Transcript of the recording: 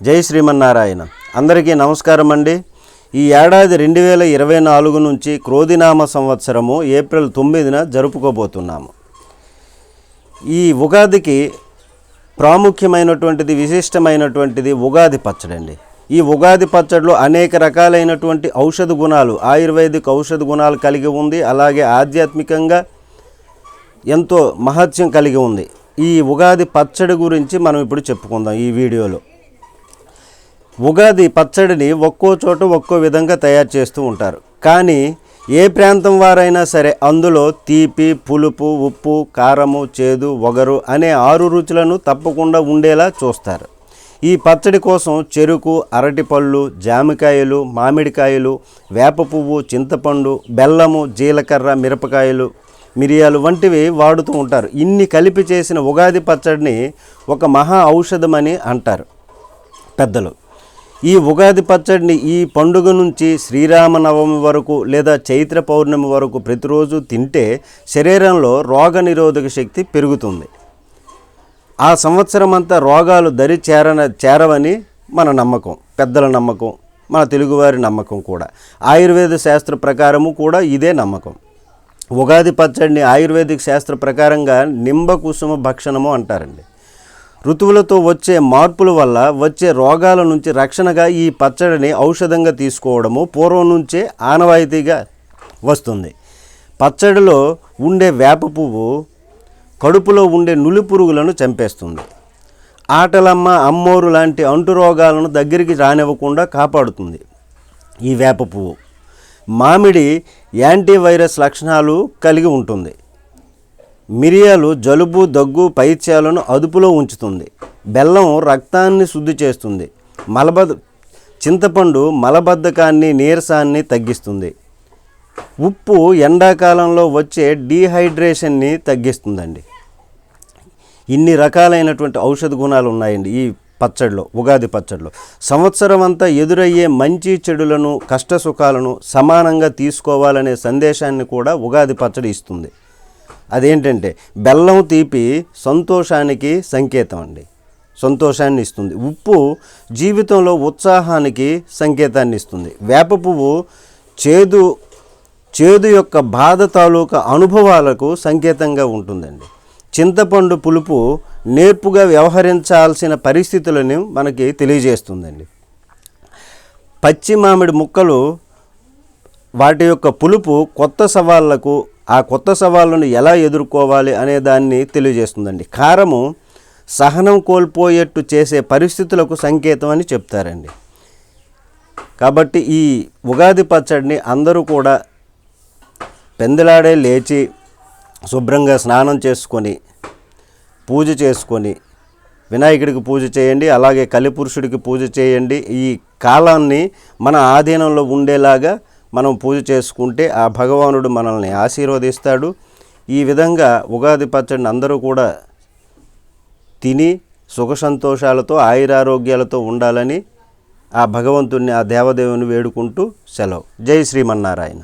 జై శ్రీమన్నారాయణ. అందరికీ నమస్కారం అండి. ఈ ఏడాది 2024 నుంచి క్రోధినామ సంవత్సరము ఏప్రిల్ 9న జరుపుకోబోతున్నాము. ఈ ఉగాదికి ప్రాముఖ్యమైనటువంటిది, విశిష్టమైనటువంటిది ఉగాది పచ్చడి అండి. ఈ ఉగాది పచ్చడిలో అనేక రకాలైనటువంటి ఔషధ గుణాలు, ఆయుర్వేదిక్ ఔషధ గుణాలు కలిగి ఉంది. అలాగే ఆధ్యాత్మికంగా ఎంతో మహత్యం కలిగి ఉంది. ఈ ఉగాది పచ్చడి గురించి మనం ఇప్పుడు చెప్పుకుందాం ఈ వీడియోలో. ఉగాది పచ్చడిని ఒక్కో చోట ఒక్కో విధంగా తయారు చేస్తూ ఉంటారు. కానీ ఏ ప్రాంతం వారైనా సరే అందులో తీపి, పులుపు, ఉప్పు, కారము, చేదు, వగరు అనే 6 రుచులను తప్పకుండా ఉండేలా చూస్తారు. ఈ పచ్చడి కోసం చెరుకు, అరటిపళ్ళు, జామకాయలు, మామిడికాయలు, వేప పువ్వు, చింతపండు, బెల్లము, జీలకర్ర, మిరియాలు వంటివి వాడుతూ ఉంటారు. ఇన్ని కలిపి చేసిన ఉగాది పచ్చడిని ఒక మహా ఔషధమని అంటారు పెద్దలు. ఈ ఉగాది పచ్చడిని ఈ పండుగ నుంచి శ్రీరామనవమి వరకు లేదా చైత్ర పౌర్ణమి వరకు ప్రతిరోజు తింటే శరీరంలో రోగనిరోధక శక్తి పెరుగుతుంది. ఆ సంవత్సరం అంతా రోగాలు దరి చేరవని మన నమ్మకం, పెద్దల నమ్మకం, మన తెలుగువారి నమ్మకం కూడా. ఆయుర్వేద శాస్త్ర ప్రకారము కూడా ఇదే నమ్మకం. ఉగాది పచ్చడిని ఆయుర్వేదిక్ శాస్త్ర ప్రకారంగా నింబకుసుమ భక్షణము అంటారండి. ఋతువులతో వచ్చే మార్పుల వల్ల వచ్చే రోగాల నుంచి రక్షణగా ఈ పచ్చడిని ఔషధంగా తీసుకోవడము పూర్వం నుంచే ఆనవాయితీగా వస్తుంది. పచ్చడిలో ఉండే వేప పువ్వు కడుపులో ఉండే నులి పురుగులను చంపేస్తుంది. ఆటలమ్మ, అమ్మోరు లాంటి అంటు రోగాలను దగ్గరికి రానివ్వకుండా కాపాడుతుంది ఈ వేప పువ్వు. మామిడి యాంటీవైరస్ లక్షణాలు కలిగి ఉంటుంది. మిరియాలు జలుబు, దగ్గు, పైత్యాలను అదుపులో ఉంచుతుంది. బెల్లం రక్తాన్ని శుద్ధి చేస్తుంది. చింతపండు మలబద్ధకాన్ని, నీరసాన్ని తగ్గిస్తుంది. ఉప్పు ఎండాకాలంలో వచ్చే డీహైడ్రేషన్ని తగ్గిస్తుందండి. ఇన్ని రకాలైనటువంటి ఔషధ గుణాలు ఉన్నాయండి ఈ పచ్చడిలో, ఉగాది పచ్చడిలో. సంవత్సరం అంతా ఎదురయ్యే మంచి చెడులను, కష్ట సుఖాలను సమానంగా తీసుకోవాలనే సందేశాన్ని కూడా ఉగాది పచ్చడి ఇస్తుంది. అదేంటంటే బెల్లం తీపి సంతోషానికి సంకేతం అండి, సంతోషాన్ని ఇస్తుంది. ఉప్పు జీవితంలో ఉత్సాహానికి సంకేతాన్ని ఇస్తుంది. వేప పువ్వు చేదు యొక్క బాధ తాలూకా అనుభవాలకు సంకేతంగా ఉంటుందండి. చింతపండు పులుపు నేర్పుగా వ్యవహరించాల్సిన పరిస్థితులను మనకి తెలియజేస్తుందండి. పచ్చి మామిడి ముక్కలు వాటి యొక్క పులుపు కొత్త సవాళ్లకు, ఆ కొత్త సవాళ్ళను ఎలా ఎదుర్కోవాలి అనే దాన్ని తెలియజేస్తుందండి. కారము సహనం కోల్పోయేట్టు చేసే పరిస్థితులకు సంకేతం అని చెప్తారండి. కాబట్టి ఈ ఉగాది పచ్చడిని అందరూ కూడా పెందలాడే లేచి శుభ్రంగా స్నానం చేసుకొని, పూజ చేసుకొని, వినాయకుడికి పూజ చేయండి, అలాగే కలిపురుషుడికి పూజ చేయండి. ఈ కాలాన్ని మన ఆధీనంలో ఉండేలాగా మనం పూజ చేసుకుంటే ఆ భగవానుడు మనల్ని ఆశీర్వదిస్తాడు. ఈ విధంగా ఉగాది పచ్చడిని అందరూ కూడా తిని సుఖ సంతోషాలతో, ఆయురారోగ్యాలతో ఉండాలని ఆ భగవంతుడిని, ఆ దేవదేవుని వేడుకుంటూ సెలవు. జై శ్రీమన్నారాయణ.